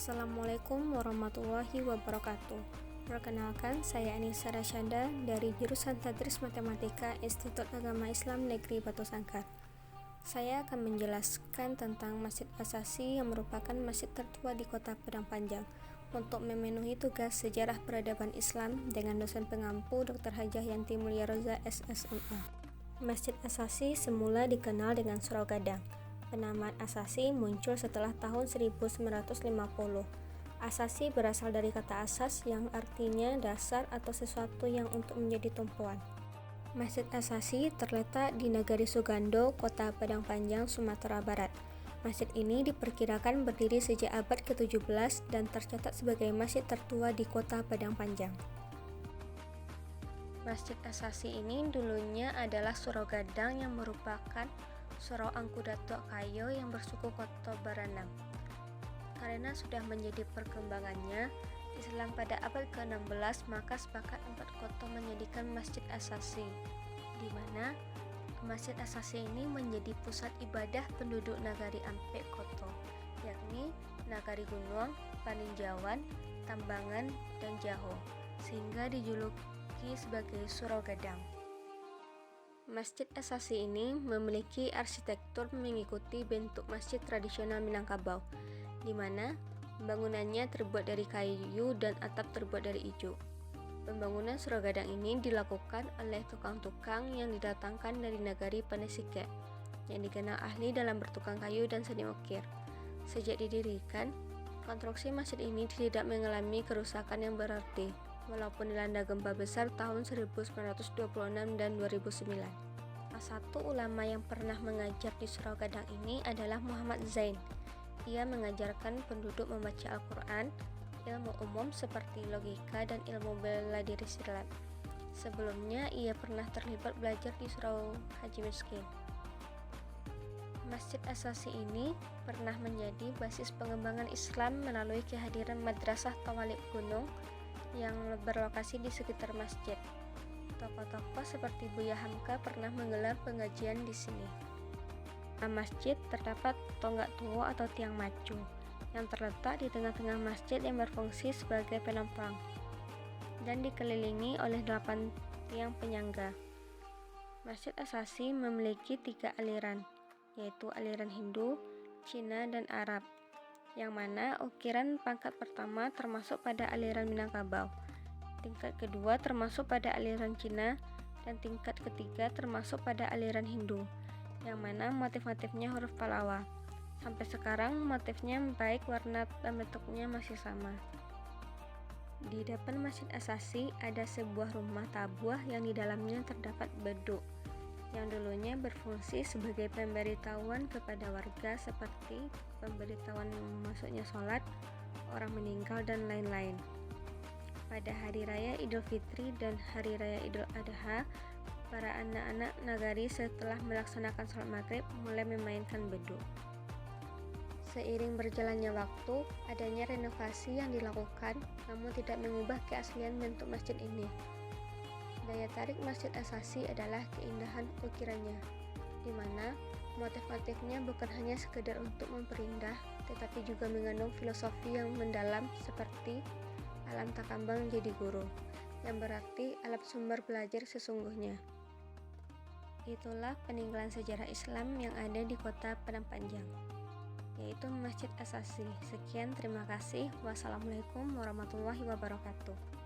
Assalamualaikum warahmatullahi wabarakatuh. Perkenalkan, saya Anissa Rasyanda dari jurusan Tadris Matematika Institut Agama Islam Negeri Batu Sangkar. Saya akan menjelaskan tentang Masjid Asasi yang merupakan masjid tertua di Kota Padang Panjang untuk memenuhi tugas sejarah peradaban Islam dengan dosen pengampu Dr. Hajah Yanti Mulia Roza SSMA. Masjid Asasi semula dikenal dengan Surau Gadang. Penamaan Asasi muncul setelah tahun 1950. Asasi berasal dari kata asas yang artinya dasar atau sesuatu yang untuk menjadi tumpuan. Masjid Asasi terletak di Nagari Sugando, Kota Padang Panjang, Sumatera Barat. Masjid ini diperkirakan berdiri sejak abad ke-17 dan tercatat sebagai masjid tertua di Kota Padang Panjang. Masjid Asasi ini dulunya adalah Surau Gadang yang merupakan Surau Angku Datuk Kayo yang bersuku Koto Baranang. Karena sudah menjadi perkembangannya Islam pada abad ke-16, maka sepakat empat koto menjadikan Masjid Asasi, di mana Masjid Asasi ini menjadi pusat ibadah penduduk Nagari Ampek Koto, yakni Nagari Gunung, Paninjauan, Tambangan, dan Jaho, sehingga dijuluki sebagai Surau Gadang. Masjid Asasi ini memiliki arsitektur mengikuti bentuk masjid tradisional Minangkabau, di mana bangunannya terbuat dari kayu dan atap terbuat dari ijuk. Pembangunan Surau Gadang ini dilakukan oleh tukang-tukang yang didatangkan dari Nagari Panesike, yang dikenal ahli dalam bertukang kayu dan seni ukir. Sejak didirikan, konstruksi masjid ini tidak mengalami kerusakan yang berarti, walaupun dilanda gempa besar tahun 1926 dan 2009. Salah satu ulama yang pernah mengajar di Surau Gadang ini adalah Muhammad Zain. Ia mengajarkan penduduk membaca Al-Quran, ilmu umum seperti logika dan ilmu bela diri silat. Sebelumnya, ia pernah terlibat belajar di Surau Haji Miskin. Masjid Asasi ini pernah menjadi basis pengembangan Islam melalui kehadiran Madrasah Tawalib Gunung yang berlokasi di sekitar masjid. Tokoh-tokoh seperti Buya Hamka pernah menggelar pengajian di sini. Di masjid terdapat tonggak tua atau tiang macu yang terletak di tengah-tengah masjid yang berfungsi sebagai penopang dan dikelilingi oleh 8 tiang penyangga. Masjid Asasi memiliki 3 aliran, yaitu aliran Hindu, Cina, dan Arab, yang mana ukiran pangkat pertama termasuk pada aliran Minangkabau, tingkat kedua termasuk pada aliran Cina, dan tingkat ketiga termasuk pada aliran Hindu, yang mana motif-motifnya huruf Pallawa. Sampai sekarang motifnya baik warna dan bentuknya masih sama. Di depan Masjid Asasi ada sebuah rumah tabuah yang di dalamnya terdapat beduk, yang dulunya berfungsi sebagai pemberitahuan kepada warga seperti pemberitahuan masuknya sholat, orang meninggal, dan lain-lain. Pada Hari Raya Idul Fitri dan Hari Raya Idul Adha, para anak-anak Nagari setelah melaksanakan sholat maghrib mulai memainkan beduk. Seiring berjalannya waktu, adanya renovasi yang dilakukan, namun tidak mengubah keaslian bentuk masjid ini. Daya tarik Masjid Asasi adalah keindahan ukirannya, di mana motif-motifnya bukan hanya sekedar untuk memperindah, tetapi juga mengandung filosofi yang mendalam seperti alam takambang jadi guru, yang berarti alam sumber belajar sesungguhnya. Itulah peninggalan sejarah Islam yang ada di Kota Padang Panjang, yaitu Masjid Asasi. Sekian, terima kasih. Wassalamualaikum warahmatullahi wabarakatuh.